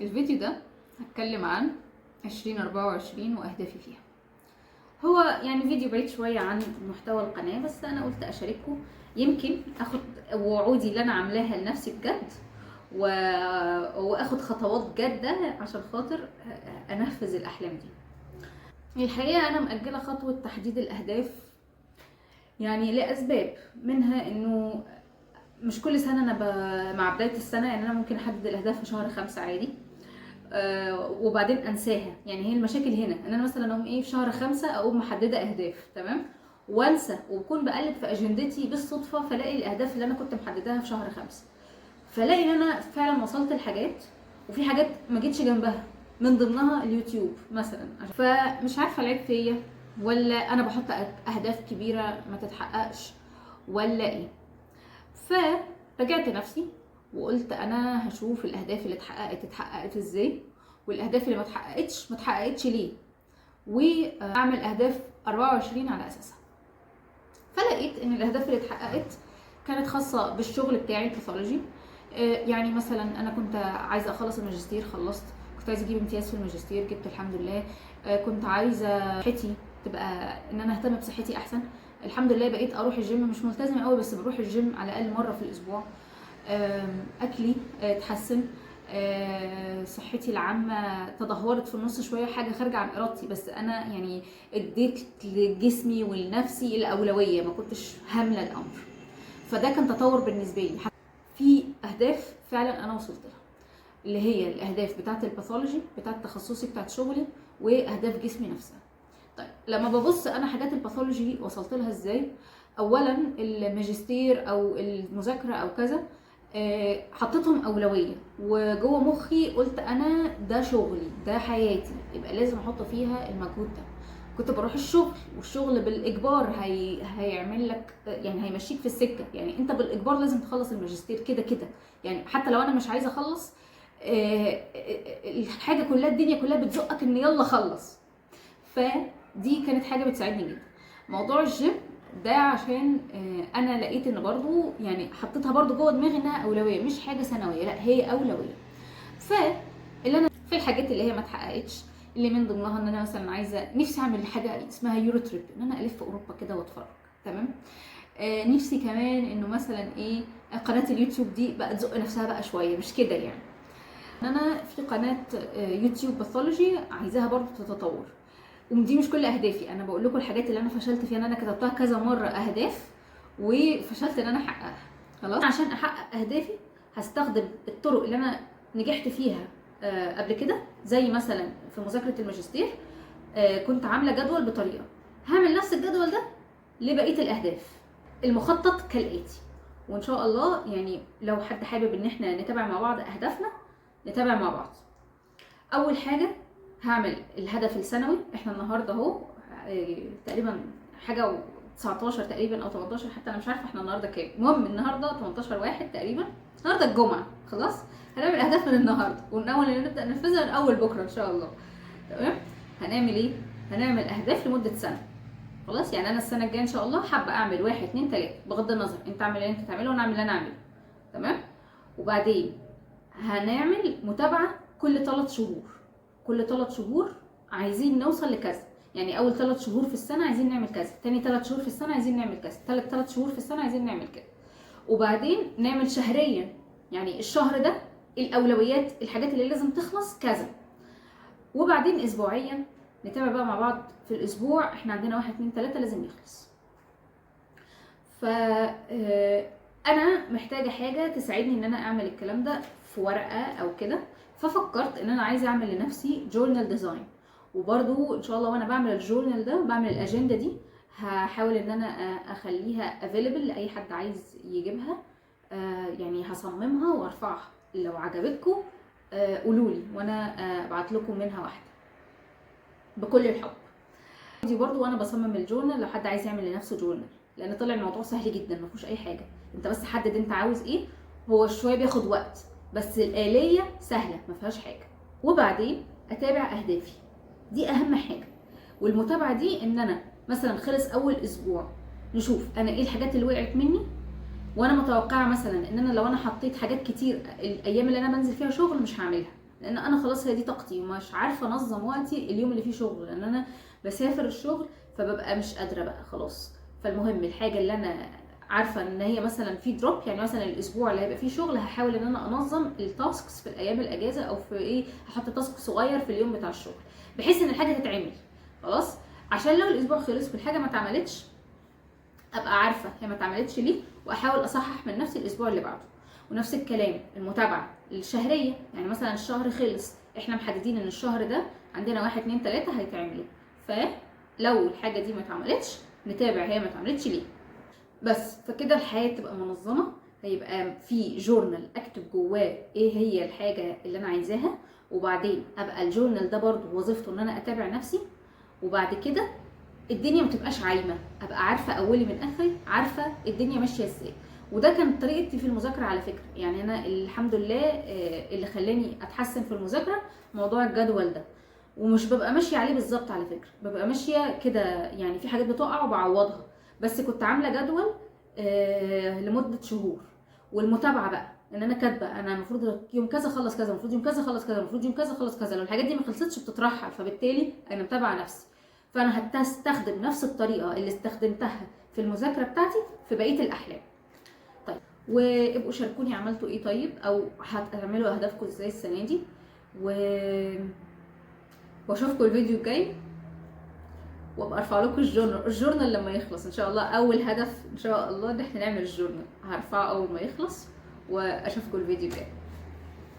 الفيديو ده هتكلم عن 2024 واهدافي فيها. هو يعني فيديو بعيد شوية عن محتوى القناة، بس انا قلت اشارككم يمكن اخد وعودي اللي انا عاملاها لنفسي بجد واخد خطوات جادة عشان خاطر انفذ الاحلام دي. الحقيقة انا مأجلة خطوة تحديد الاهداف يعني لاسباب، منها انه مش كل سنة انا مع بداية السنة يعني انا ممكن احدد الاهداف في شهر 5 عادي، وبعدين انساها. يعني هي المشاكل هنا ان انا مثلا اقوم في شهر 5 اقوم محدده اهداف تمام وانسى، وبكون بقلب في اجندتي بالصدفه فلاقي الاهداف اللي انا كنت محددها في شهر 5، فلاقي ان انا فعلا وصلت لحاجات وفي حاجات ما جيتش جنبها، من ضمنها اليوتيوب مثلا. فمش عارفه العيب فيا ولا انا بحط اهداف كبيره ما تتحققش ولا ايه. فرجعت نفسي وقلت انا هشوف الاهداف اللي اتحققت ازاي، والاهداف اللي ما اتحققتش ليه، واعمل اهداف 24 على اساسها. فلقيت ان الاهداف اللي اتحققت كانت خاصه بالشغل بتاعي الباثولوجي. يعني مثلا انا كنت عايزه اخلص الماجستير، خلصت. كنت عايزه اجيب امتياز في الماجستير، جبت الحمد لله. كنت عايزه صحتي تبقى ان انا اهتم بصحتي احسن، الحمد لله. بقيت اروح الجيم، مش ملتزمه قوي بس بروح الجيم على الاقل مره في الاسبوع. اكلي اتحسن، صحتي العامه تدهورت في النص شويه، حاجه خارجه عن ارادتي، بس انا يعني اديت لجسمي ولنفسي الاولويه، ما كنتش هامله الامر. فده كان تطور بالنسبه لي. في اهداف فعلا انا وصلت لها، اللي هي الاهداف بتاعه الباثولوجي، بتاعه تخصصي، بتاعه شغلي، واهداف جسمي نفسها. طيب لما ببص انا حاجات الباثولوجي وصلت لها ازاي، اولا الماجستير او المذاكره او كذا حطيتهم اولويه، وجوه مخي قلت انا ده شغلي، ده حياتي، يبقى لازم احط فيها المجهود ده. كنت بروح الشغل، والشغل بالاجبار هيعمل لك يعني هيمشيك في السكه، يعني انت بالاجبار لازم تخلص الماجستير كده كده، يعني حتى لو انا مش عايزه اخلص الحاجه كلها، الدنيا كلها بتزقك ان يلا خلص. فدي كانت حاجه بتساعدني جدا. موضوع الجيم ده عشان انا لقيت ان برضو يعني حطيتها برضو جوه دماغي انها اولويه، مش حاجه ثانويه، لا هي اولويه. فاللي انا في الحاجات اللي هي ما اتحققتش، اللي من ضمنها ان انا مثلا عايزه نفسي اعمل حاجه اسمها يورو تريب، ان انا الف في اوروبا كده واتفرج تمام. نفسي كمان انه مثلا قناه اليوتيوب دي بقى تزق نفسها بقى شويه، مش كده يعني. انا في قناه يوتيوب باثولوجي عايزاها برضو تتطور، ودي مش كل اهدافي. انا بقول لكم الحاجات اللي انا فشلت فيها، ان انا كتبتها كذا مره اهداف وفشلت ان انا احققها. خلاص، عشان احقق اهدافي هستخدم الطرق اللي انا نجحت فيها قبل كده، زي مثلا في مذاكره الماجستير كنت عامله جدول بطريقه، هعمل نفس الجدول ده لبقيه الاهداف. المخطط كالاتي، وان شاء الله يعني لو حد حابب ان احنا نتابع مع بعض اهدافنا نتابع مع بعض. اول حاجه هعمل الهدف السنوي. احنا النهارده اهو تقريبا حاجه 19 تقريبا او 18، حتى انا مش عارفه احنا النهارده كام. المهم النهارده 18 واحد تقريبا، النهارده الجمعه. خلاص هنعمل اهداف من النهارده، ونحاول ان نبدا ننفذها من اول بكره ان شاء الله. تمام. هنعمل ايه؟ هنعمل اهداف لمده سنه. خلاص، يعني انا السنه الجايه ان شاء الله حابه اعمل 1 2 3، بغض النظر انت اعمل اللي انت تعمله وانا اعمل اللي انا اعمله. تمام. وبعدين هنعمل متابعه كل 3 شهور. كل 3 شهور عايزين نوصل لكذا، يعني اول 3 شهور في السنه عايزين نعمل كذا، تاني 3 شهور في السنه عايزين نعمل كذا، تالت 3 شهور في السنه عايزين نعمل كذا. وبعدين نعمل شهريا، يعني الشهر ده الاولويات، الحاجات اللي لازم تخلص كذا. وبعدين اسبوعيا نتابع بقى مع بعض في الاسبوع احنا عندنا 1 2 3 لازم يخلص. ف انا محتاجه حاجه تساعدني ان انا اعمل الكلام ده في ورقه او كده. ففكرت ان انا عايزه اعمل لنفسي جورنال ديزاين، وبرده ان شاء الله وانا بعمل الجورنال ده بعمل الاجنده دي هحاول ان انا اخليها افيلبل لاي حد عايز يجيبها. يعني هصممها وارفعها، لو عجبتكم قولولي وانا ابعت لكم منها واحده بكل الحب. دي برضو وانا بصمم الجورنال لو حد عايز يعمل لنفسه جورنال، لان طلع الموضوع سهل جدا، ما فيهوش اي حاجه. انت بس حدد انت عاوز ايه، هو شويه بياخد وقت بس الآلية سهله ما فيهاش حاجه. وبعدين اتابع اهدافي، دي اهم حاجه. والمتابعه دي ان انا مثلا خلص اول اسبوع نشوف انا ايه الحاجات اللي وقعت مني، وانا متوقعه مثلا ان انا لو انا حطيت حاجات كتير الايام اللي انا بنزل فيها شغل مش هعملها، لان انا خلاص هي دي طاقتي ومش عارفه انظم وقتي اليوم اللي فيه شغل، لان انا بسافر الشغل فببقى مش قادره بقى خلاص. فالمهم الحاجه اللي انا عارفه ان هي مثلا في دروب، يعني مثلا الاسبوع اللي هيبقى فيه شغل هحاول ان انا انظم التاسكس في الايام الاجازه، او في ايه، هحط تاسك صغير في اليوم بتاع الشغل بحيث ان الحاجه تتعمل خلاص، عشان لو الاسبوع خلص والحاجه ما اتعملتش ابقى عارفه هي ما اتعملتش ليه، واحاول اصحح من نفسي الاسبوع اللي بعده. ونفس الكلام المتابعه الشهريه، يعني مثلا الشهر خلص، احنا محددين ان الشهر ده عندنا 1 2 3 هيتعملوا، فلو الحاجه دي ما اتعملتش نتابع هي ما اتعملتش ليه. بس فكده الحياه تبقى منظمه، هيبقى في جورنال اكتب جواه ايه هي الحاجه اللي انا عايزاها، وبعدين ابقى الجورنال ده برضو وظيفته ان انا اتابع نفسي، وبعد كده الدنيا ما تبقاش عايمه، ابقى عارفه اولي من اخري، عارفه الدنيا ماشيه ازاي. وده كانت طريقتي في المذاكره على فكره، يعني انا الحمد لله اللي خلاني اتحسن في المذاكره موضوع الجدول ده، ومش ببقى ماشيه عليه بالظبط على فكره، ببقى ماشيه كده، يعني في حاجات بتقع وبعوضها، بس كنت عامله جدول لمده شهور. والمتابعه بقى ان انا كاتبه انا المفروض يوم كذا اخلص كذا، المفروض يوم كذا اخلص كذا، المفروض يوم كذا اخلص كذا، لو الحاجات دي ما خلصتش بتترحل، فبالتالي انا متابعه نفسي. فانا هستخدم نفس الطريقه اللي استخدمتها في المذاكره بتاعتي في بقيه الاحلام. طيب، وابقوا شاركوني عملتوا ايه طيب، او هتعملوا اهدافكم ازاي السنه دي، واشوفكم الفيديو الجاي، وابقى ارفع لكم الجورنال لما يخلص ان شاء الله. اول هدف ان شاء الله ان احنا نعمل الجورنال هرفعه اول ما يخلص، واشوفكم الفيديو الجاي.